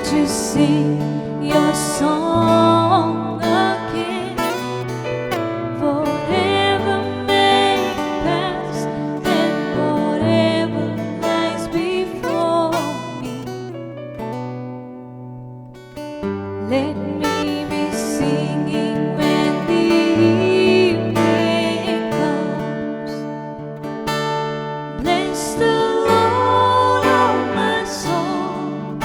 to sing your song again. Forever may pass, and whatever lies before me, let me be singing when the evening comes. Bless the Lord, oh my soul,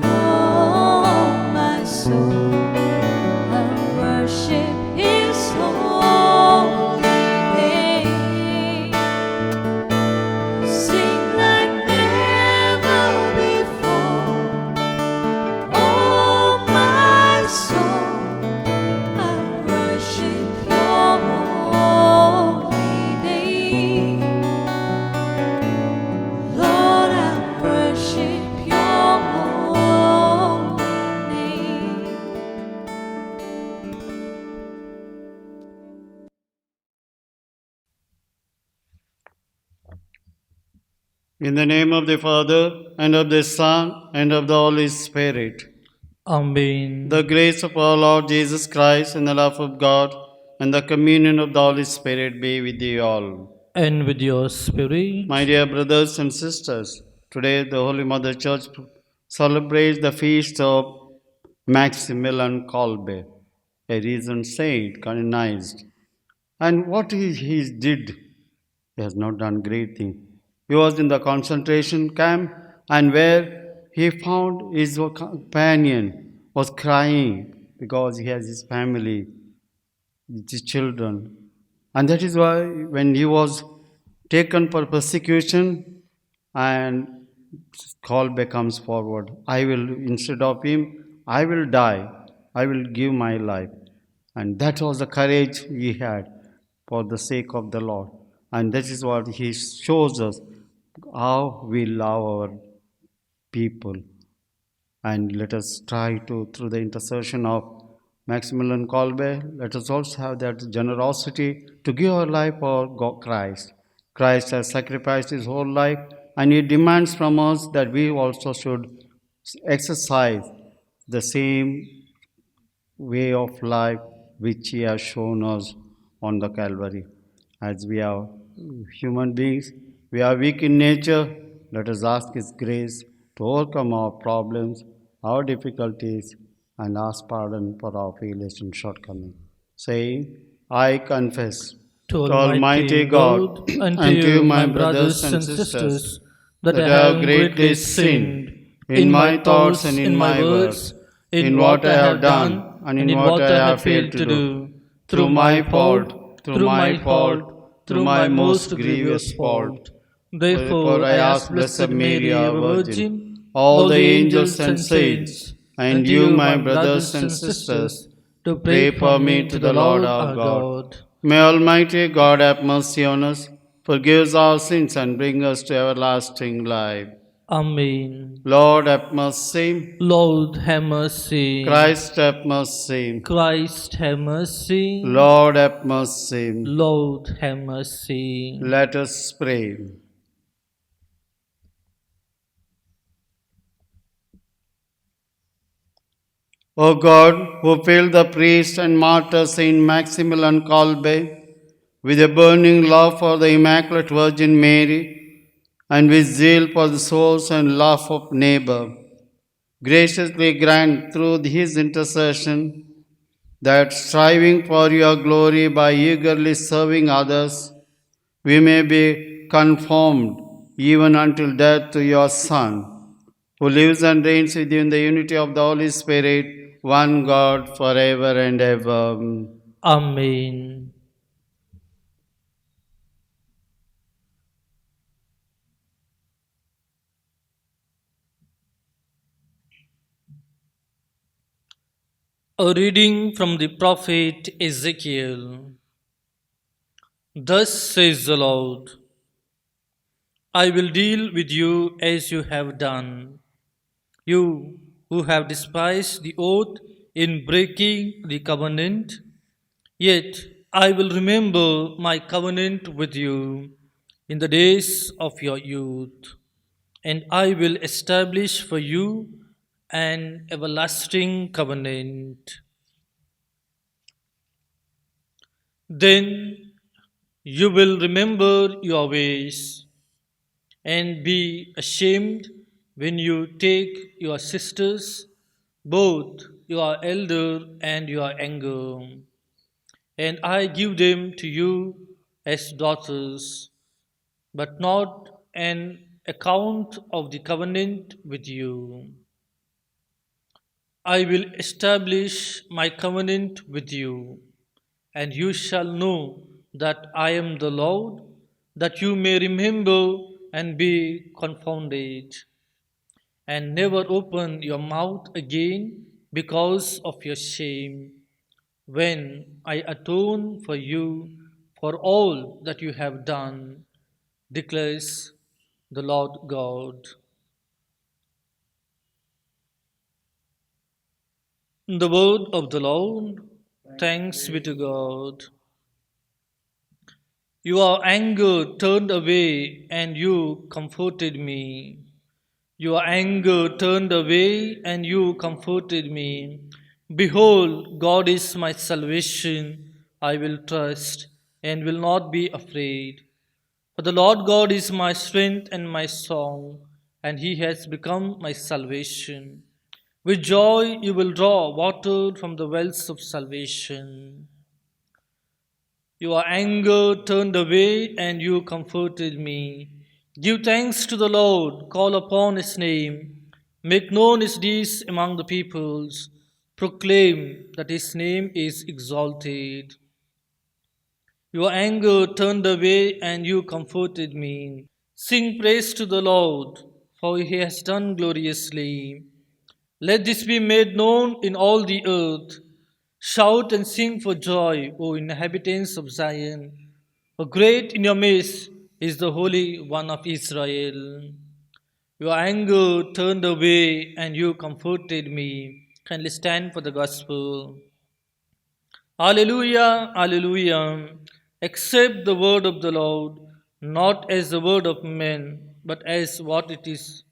oh my soul. I worship His holy name. Sing like never before, oh my soul. I worship Your holy name. Lord, I worship Your holy name. In the name of the Father, and of the Son, and of the Holy Spirit. Amen. The grace of our Lord Jesus Christ, and the love of God, and the communion of the Holy Spirit be with you all. And with your spirit. My dear brothers and sisters, today the Holy Mother Church celebrates the feast of Maximilian Kolbe, a recent saint canonized. And what he did, he has not done great thing. He was in the concentration camp, and where he found his companion was crying because he has his family, his children. And that is why when he was taken for persecution, and Kolbe comes forward, I will, instead of him, I will die. I will give my life. And that was the courage he had for the sake of the Lord. And that is what he shows us, how we love our people. And let us try to, through the intercession of Maximilian Kolbe, let us also have that generosity to give our life for Christ. Christ has sacrificed his whole life, and he demands from us that we also should exercise the same way of life which he has shown us on the Calvary. As we are human beings, we are weak in nature. Let us ask his grace to overcome our problems, our difficulties, and ask pardon for our failures and shortcomings. Saying, I confess To to Almighty God and and to you, my brothers and sisters, that I have greatly sinned in my thoughts and in my words, in what I have done and in what I have failed to do, through my fault, through my most grievous fault. Therefore, I ask Blessed Mary, our Virgin, all the angels and saints, and you, my brothers and sisters, to pray for me to the Lord our God. May Almighty God have mercy on us, forgive our sins, and bring us to everlasting life. Amen. Lord have mercy. Lord, have mercy. Christ have mercy. Christ, have mercy. Lord have mercy. Lord, have mercy. Let us pray. O God, who filled the priest and martyr Saint Maximilian Kolbe with a burning love for the Immaculate Virgin Mary and with zeal for the souls and love of neighbor, graciously grant through his intercession that striving for your glory by eagerly serving others, we may be conformed even until death to your Son, who lives and reigns with you in the unity of the Holy Spirit, one God, forever and ever. Amen. A reading from the prophet Ezekiel. Thus says the Lord, I will deal with you as you have done, you who have despised the oath in breaking the covenant. Yet I will remember my covenant with you in the days of your youth, and I will establish for you an everlasting covenant. Then you will remember your ways and be ashamed when you take your sisters, both your elder and your younger, and I give them to you as daughters, but not an account of the covenant with you. I will establish my covenant with you, and you shall know that I am the Lord, that you may remember and be confounded, and never open your mouth again because of your shame, when I atone for you for all that you have done, declares the Lord God. The word of the Lord. Thanks be to God. Your anger turned away and you comforted me. Your anger turned away and you comforted me. Behold, God is my salvation. I will trust and will not be afraid. For the Lord God is my strength and my song, and he has become my salvation. With joy you will draw water from the wells of salvation. Your anger turned away and you comforted me. Give thanks to the Lord, call upon his name, make known his deeds among the peoples, proclaim that his name is exalted. Your anger turned away and you comforted me. Sing praise to the Lord, for he has done gloriously. Let this be made known in all the earth. Shout and sing for joy, O inhabitants of Zion. For great in your midst is the Holy One of Israel. Your anger turned away and you comforted me. Kindly stand for the gospel. Alleluia, Alleluia. Accept the word of the Lord, not as the word of men, but as what it is,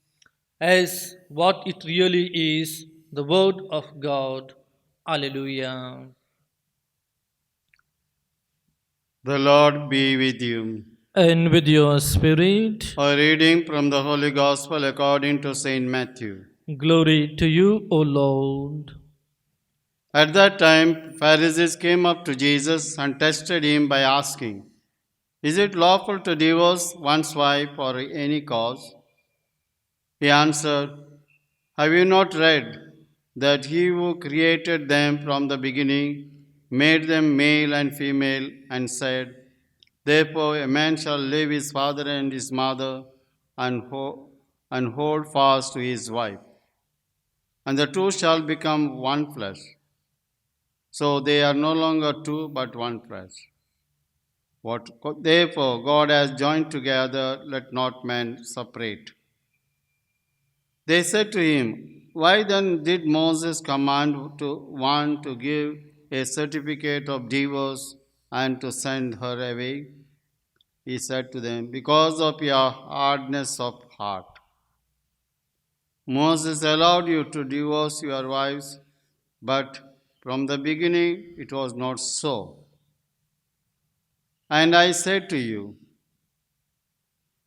as what it really is, the word of God. Alleluia. The Lord be with you. And with your spirit, A reading from the Holy Gospel according to Saint Matthew. glory to you, O Lord. At that time, Pharisees came up to Jesus and tested him by asking, "Is it lawful to divorce one's wife for any cause?" He answered, "Have you not read that he who created them from the beginning made them male and female, and said, 'Therefore a man shall leave his father and his mother and hold fast to his wife, and the two shall become one flesh.' So they are no longer two but one flesh. What therefore God has joined together, let not man separate." They said to him, "Why then did Moses command to one to give a certificate of divorce and to send her away?" He said to them, "Because of your hardness of heart. Moses allowed you to divorce your wives, but from the beginning it was not so. And I said to you,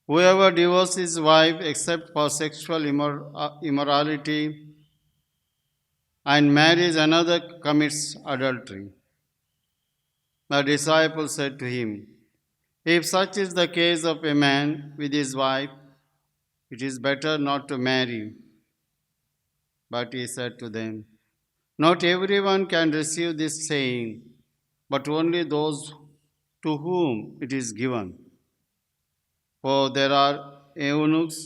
whoever divorces his wife except for sexual immorality and marries another commits adultery." The disciples said to him, "If such is the case of a man with his wife, it is better not to marry." But he said to them, "Not everyone can receive this saying, but only those to whom it is given. For there are eunuchs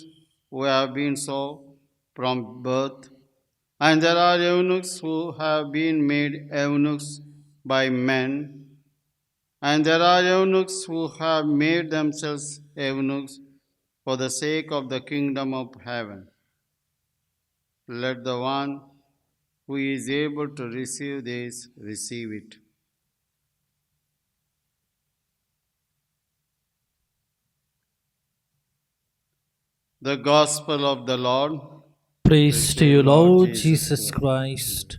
who have been so from birth, and there are eunuchs who have been made eunuchs by men, and there are eunuchs who have made themselves eunuchs for the sake of the kingdom of heaven. Let the one who is able to receive this receive it." The Gospel of the Lord. Praise to you, Lord Jesus Christ.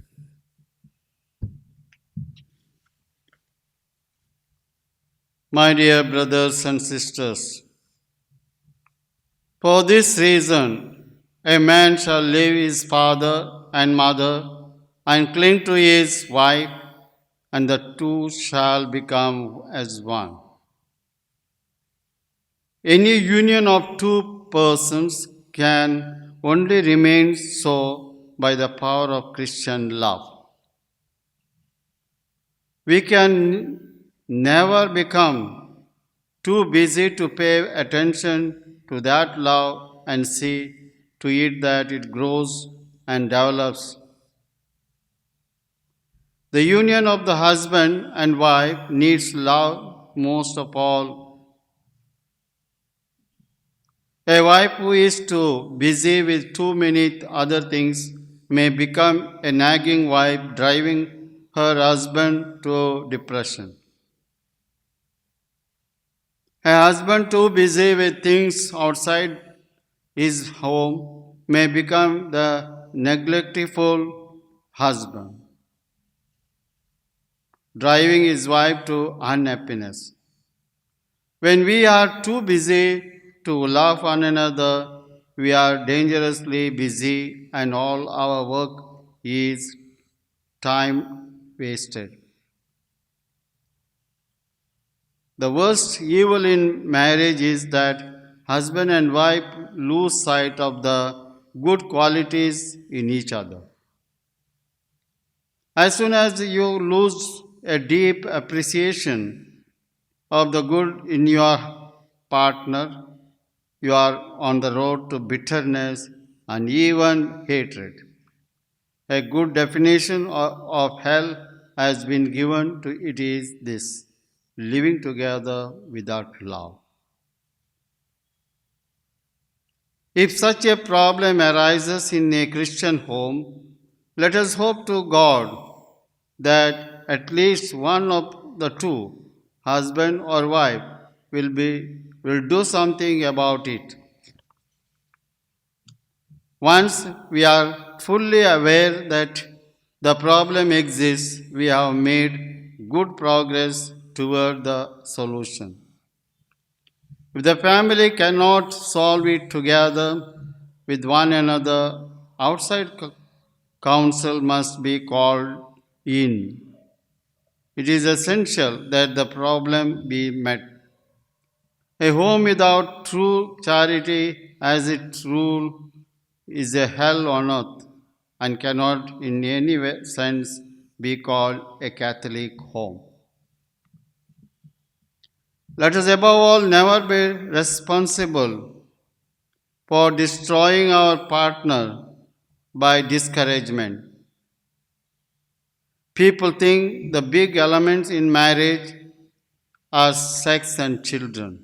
My dear brothers and sisters, for this reason, a man shall leave his father and mother and cling to his wife, and the two shall become as one. Any union of two persons can only remain so by the power of Christian love. We can never become too busy to pay attention to that love and see to it that it grows and develops. The union of the husband and wife needs love most of all. A wife who is too busy with too many other things may become a nagging wife, driving her husband to depression. A husband too busy with things outside his home may become the neglectful husband, driving his wife to unhappiness. When we are too busy to love one another, we are dangerously busy and all our work is time wasted. The worst evil in marriage is that husband and wife lose sight of the good qualities in each other. As soon as you lose a deep appreciation of the good in your partner, you are on the road to bitterness and even hatred. A good definition of hell has been given to it is this: living together without love. If such a problem arises in a Christian home, let us hope to God that at least one of the two, husband or wife, will do something about it. Once we are fully aware that the problem exists, we have made good progress toward the solution. If the family cannot solve it together with one another, outside counsel must be called in. It is essential that the problem be met. A home without true charity as its rule is a hell on earth and cannot in any sense be called a Catholic home. Let us above all never be responsible for destroying our partner by discouragement. People think the big elements in marriage are sex and children.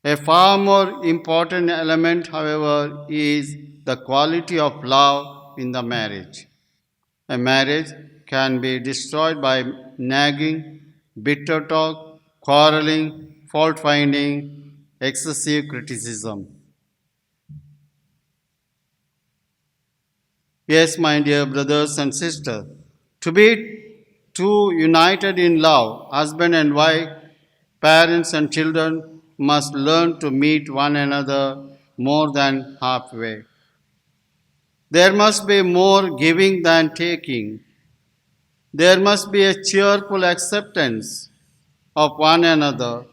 A far more important element, however, is the quality of love in the marriage. A marriage can be destroyed by nagging, bitter talk, quarreling, fault finding, excessive criticism. Yes, my dear brothers and sisters, to be two united in love, husband and wife, parents and children must learn to meet one another more than halfway. There must be more giving than taking. There must be a cheerful acceptance of one another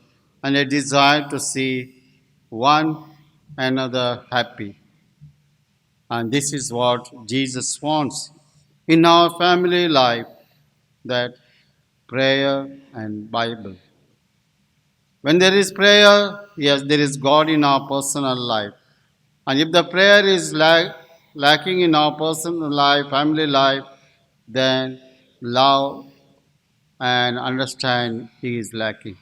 and a desire to see one another happy. And this is what Jesus wants in our family life, that prayer and Bible. When there is prayer, yes, there is God in our personal life. And if the prayer is lacking in our personal life, family life, then love and understand is lacking.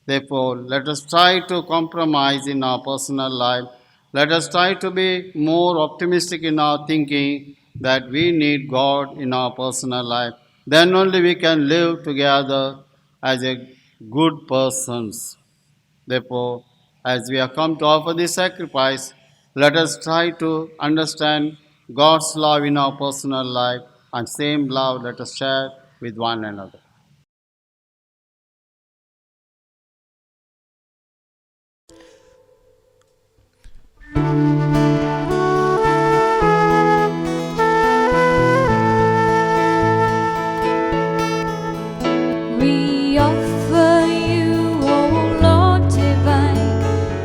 Therefore, let us try to compromise in our personal life. Let us try to be more optimistic in our thinking that we need God in our personal life. Then only we can live together as a good persons. Therefore, as we have come to offer this sacrifice, Let us try to understand God's love in our personal life, and same love let us share with one another. We offer you, O Lord divine,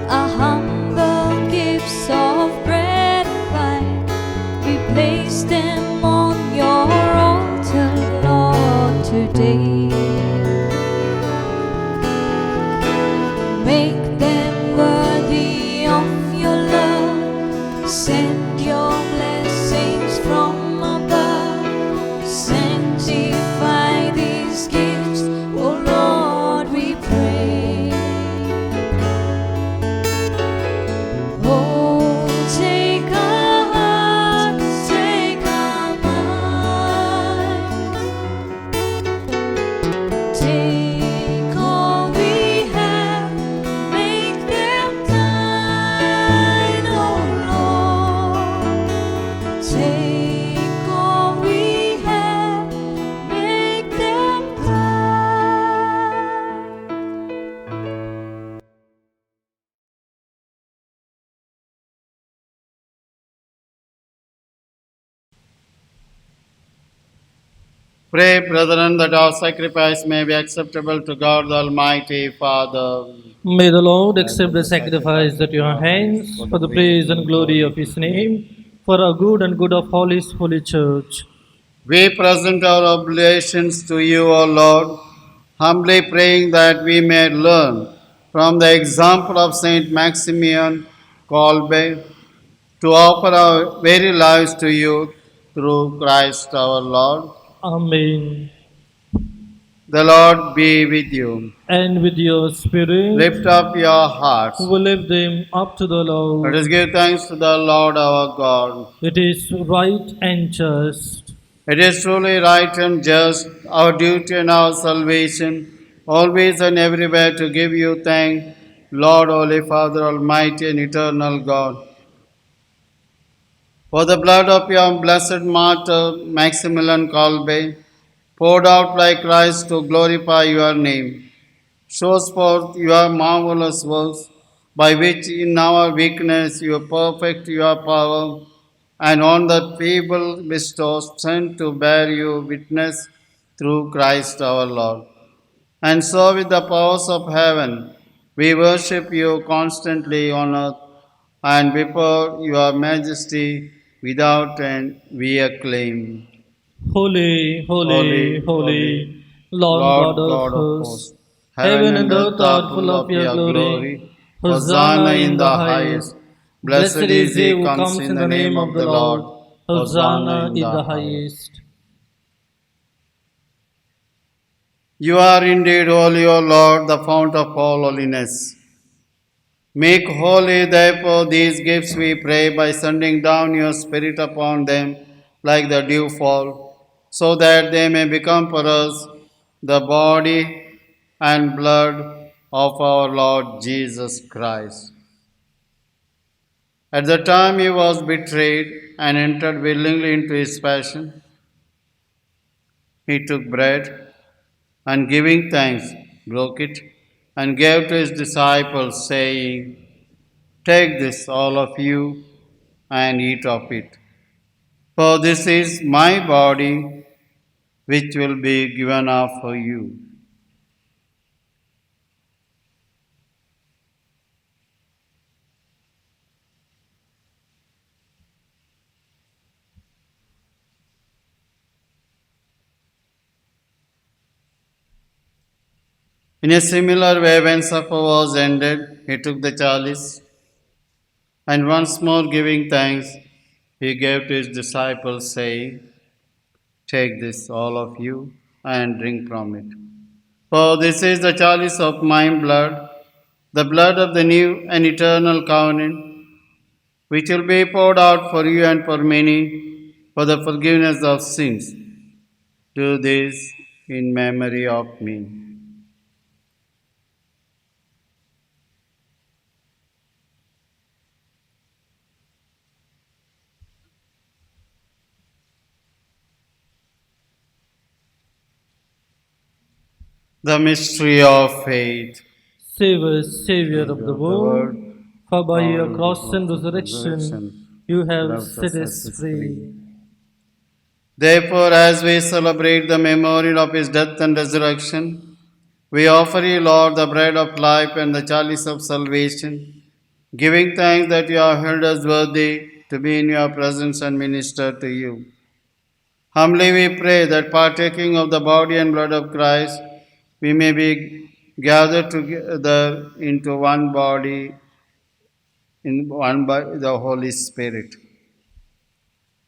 a humble gifts of bread and wine. We place them on your altar, Lord, today. Make them worthy of your love. Send your blessings from above. Sanctify these gifts, O Lord, we pray. Oh, take our hearts, take our minds. Take all we have, make them thine, O Lord. Take all we have, make them thine. Pray, brethren, that our sacrifice may be acceptable to God the Almighty Father. May the Lord accept the sacrifice at your hands for the praise and glory of his name, for our good and good of all his holy church. We present our oblations to you, O Lord, humbly praying that we may learn from the example of Saint Maximian Kolbe to offer our very lives to you through Christ our Lord. Amen. The Lord be with you. And with your spirit, Lift up your hearts. we will lift them up to the Let us Lord. give thanks to the Lord our God. It is right and just. It is truly right and just, our duty and our salvation, always and everywhere to give you thanks, Lord, Holy Father, Almighty and Eternal God. For the blood of your blessed martyr Maximilian Kolbe, poured out like Christ to glorify your name, shows forth your marvelous works, by which in our weakness you perfect your power, and on that feeble bestow strength to bear you witness through Christ our Lord. And so with the powers of heaven, we worship you constantly on earth, and before your majesty without end we acclaim. Holy, holy, Holy, holy, holy, Lord Lord God of God of hosts. hosts, Heaven heaven and and earth earth are are full full of of your your glory. glory. Hosanna Hosanna in in the the highest. highest. Blessed Blessed is is he he who comes comes in in the the name name of of the the Lord. Lord. Hosanna Hosanna in in the the highest. highest. You are indeed holy, O Lord, the fount of all holiness. Make holy, therefore, these gifts, we pray, by sending down your Spirit upon them like the dewfall, so that they may become for us the body and blood of our Lord Jesus Christ. At the time he was betrayed and entered willingly into his passion, he took bread and giving thanks, broke it and gave to his disciples, saying, "Take this, all of you, and eat of it. For this is my body, which will be given up for you." In a similar way, when supper was ended, he took the chalice, and once more giving thanks, he gave to his disciples, saying, "Take this, all of you, and drink from it. For this is the chalice of my blood, the blood of the new and eternal covenant, which will be poured out for you and for many for the forgiveness of sins. Do this in memory of me." The mystery of faith. Save us, Savior of the Of the world, world, for by Lord, your in the cross and resurrection resurrection, you have left set us us as free. free. Therefore, as we celebrate the memorial of his death and resurrection, we offer you, Lord, the bread of life and the chalice of salvation, giving thanks that you have held us worthy to be in your presence and minister to you. Humbly we pray that partaking of the body and blood of Christ, we may be gathered together into one body in one by the Holy Spirit.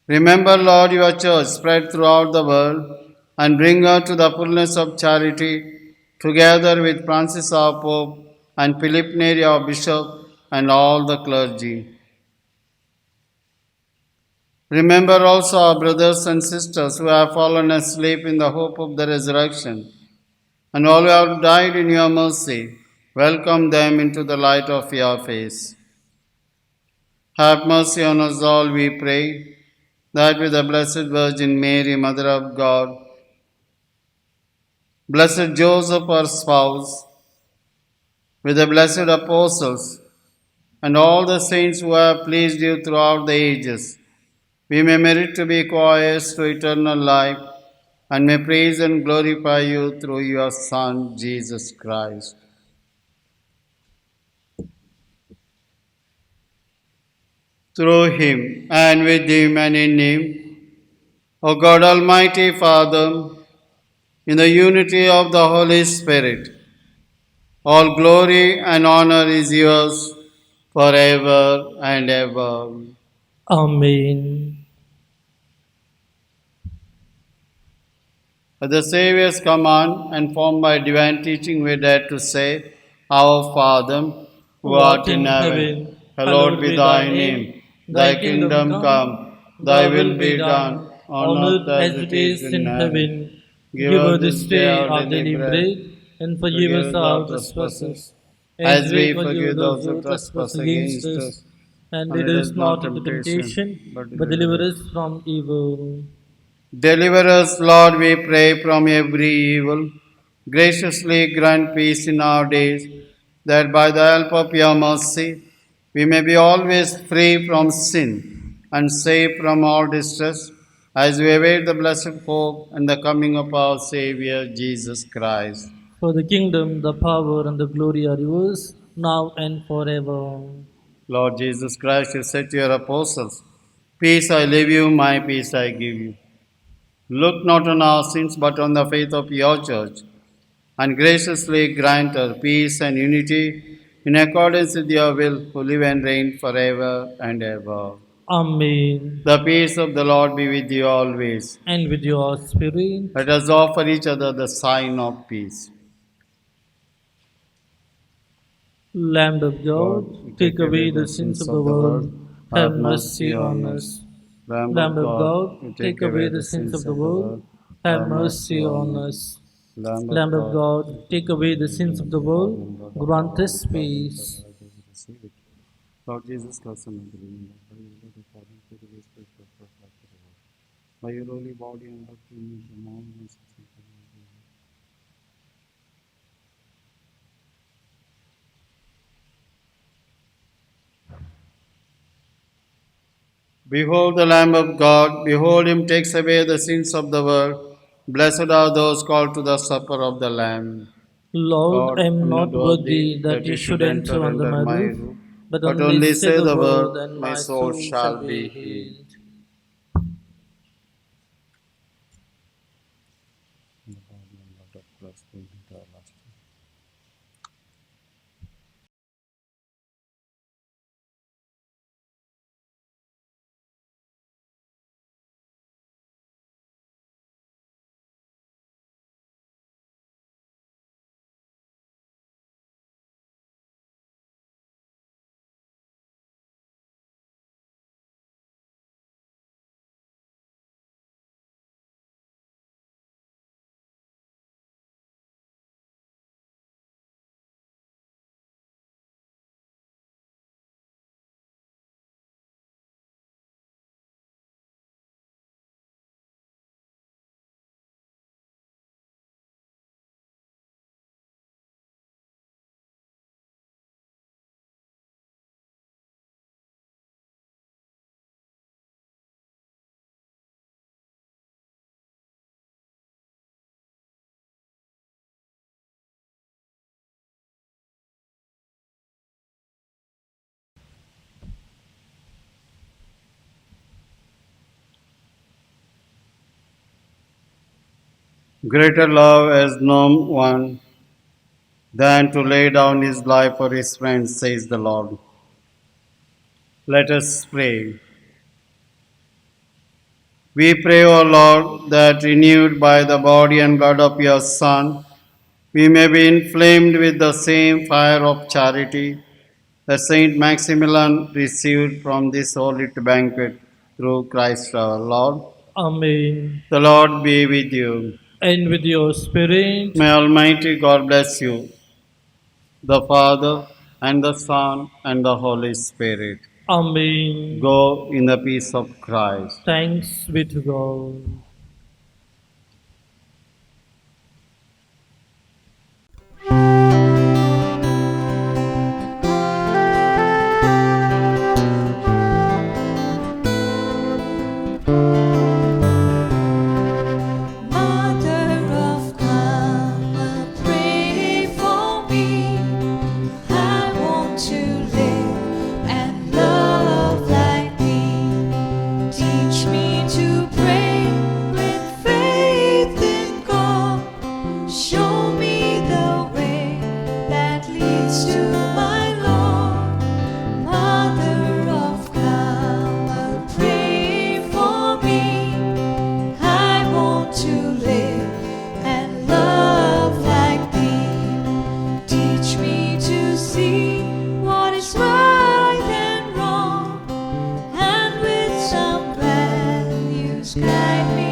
Remember, Lord, your church spread throughout the world and bring her to the fullness of charity, together with Francis our Pope and Philip Neri our Bishop and all the clergy. Remember also our brothers and sisters who have fallen asleep in the hope of the resurrection, and all who have died in your mercy. Welcome them into the light of your face. Have mercy on us all, we pray, that with the Blessed Virgin Mary, Mother of God, Blessed Joseph, our spouse, with the blessed apostles, and all the saints who have pleased you throughout the ages, we may merit to be co-heirs to eternal life, and may praise and glorify you through your Son, Jesus Christ. Through him, and with him, and in him, O God Almighty Father, in the unity of the Holy Spirit, all glory and honor is yours forever and ever. Amen. At the Saviour's command and formed by divine teaching, we dare to say, Our Father, who Who art art in in heaven, heaven, hallowed hallowed be be thy thy name. name. Thy Thy kingdom kingdom come, come, thy thy will will be be done, done, on on earth earth as as it it is is in in heaven. heaven. Give Give us us this this day day our our daily daily bread. bread, and forgive Forgive us us our our trespasses, trespasses, as as we we forgive forgive those those who who trespass trespass against against us. us. And And lead lead us us not not into temptation, temptation, but but deliver deliver us. us from evil. Deliver us, Lord, we pray, from every evil. Graciously grant peace in our days, that by the help of your mercy we may be always free from sin and safe from all distress, as we await the blessed hope and the coming of our Saviour Jesus Christ. For the kingdom, the power, and the glory are yours, now and forever. Lord Jesus Christ, you said to your apostles, Peace I leave you, my peace I give you. Look not on our sins, but on the faith of your church, and graciously grant her peace and unity in accordance with your will, who live and reign forever and ever. Amen. The peace of the Lord be with you always. And with your Let spirit, us offer each other the sign of peace. Lamb of God, Lord, take take away away the the sins sins of the of the world. world. Have Have mercy mercy on on us. us. Lamb of Lamb of God, God, you take take away away the the sins sins of the of the world. world. Have Have mercy mercy on on us. us. Lamb of Lamb of God, God, you take take away away the the sins sins of of the the body world. and blood of Grant all us pardon for peace. the receive it. Lord Jesus Christ, and the living God, by your blood according to the Spirit of God, by your holy body and blood, to me, the moments of Behold the Lamb of God, behold him takes away the sins of the world. Blessed are those called to the supper of the Lamb. Lord, Lord, I am I'm not not worthy worthy that that you you should should enter enter under under my my roof, roof, but but only only say say the the word, word, and my my soul soul shall shall be be healed. healed. In the body and blood of Christ, we enter everlasting. Greater love has no one than to lay down his life for his friends, says the Lord. Let us pray. We pray, O Lord, that renewed by the body and blood of your Son, we may be inflamed with the same fire of charity that Saint Maximilian received from this holy banquet through Christ our Lord. Amen. The Lord be with you. And with your spirit. May Almighty God bless you, the Father, and the Son, and the Holy Spirit. Amen. Go in the peace of Christ. Thanks be to God. Mother of God, pray for me. I want to live and love like thee. Teach me to pray with faith in God. Show me the way that leads to my Lord. Mother of God, pray for me. I want to live and love like thee. Teach me to see what is right and wrong, and with some values guide me